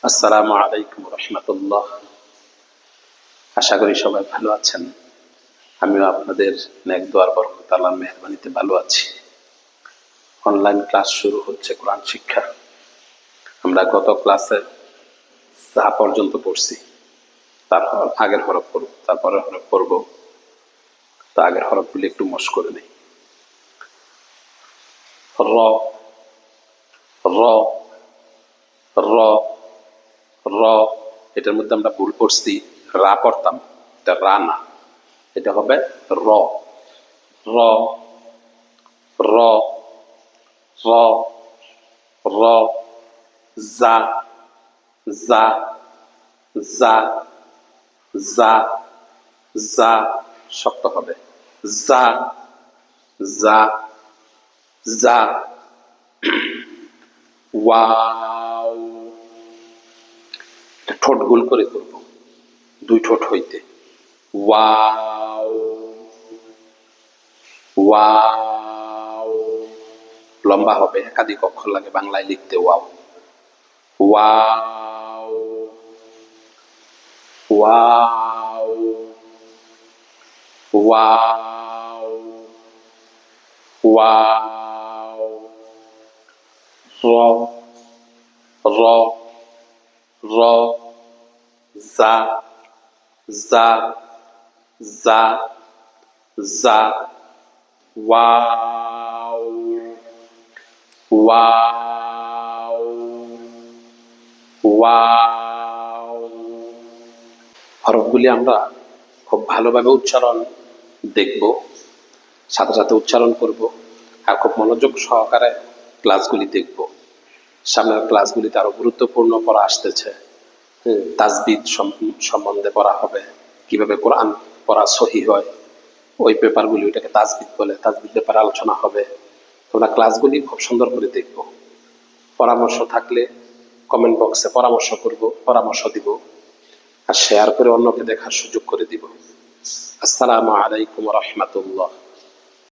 আসসালামু আলাইকুম রহমতুল্লাহ। আশা করি সবাই ভালো আছেন। আমিও আপনাদের নেক দোয়ার বরকত আল্লাহর মেহেরবানিতে ভালো আছি। অনলাইন ক্লাস শুরু হচ্ছে কোরআন শিক্ষা। আমরা গত ক্লাসে যা পর্যন্ত পড়ছি তারপর আগের হরফ পড়ব, তারপরের হরফ পড়ব। তা আগের হরফগুলি একটু মশ করে নেই। র র র র এটার মধ্যে আমরা ভুল করছি, রা পড়তাম, এটা রা না, এটা হবে র র র র র জা জা জা জা জা শক্ত হবে, জা জা জা ওয়াও। ঠোঁট গোল করে করব, দুই ঠোঁট হইতে। ওয়াও ওয়াও লম্বা হবে, একাধিক অক্ষর লাগে বাংলায় লিখতে। Wow wow wow wow wow র র র জা জা জা জা ওয়াও ওয়াও ওয়াও। হরফগুলি আমরা খুব ভালোভাবে উচ্চারণ দেখব, সাথে সাথে উচ্চারণ করব, আর খুব মনোযোগ সহকারে ক্লাসগুলি দেখব। সামনের ক্লাসগুলিতে আরো গুরুত্বপূর্ণ পড়া আসতেছে। তাজবিদ সম্বন্ধে পড়া হবে, কিভাবে কোরআন পড়া সহি হয়, ওই পেপারগুলি, ওইটাকে তাজবিদ বলে, তাজবিদ ব্যাপারে আলোচনা হবে। তোমরা ক্লাসগুলি খুব সুন্দর করে দেখব। পরামর্শ থাকলে কমেন্ট বক্সে পরামর্শ করব, পরামর্শ দিব, আর শেয়ার করে অন্যকে দেখার সুযোগ করে দিব। আসসালামু আলাইকুম রহমতুল্লাহ।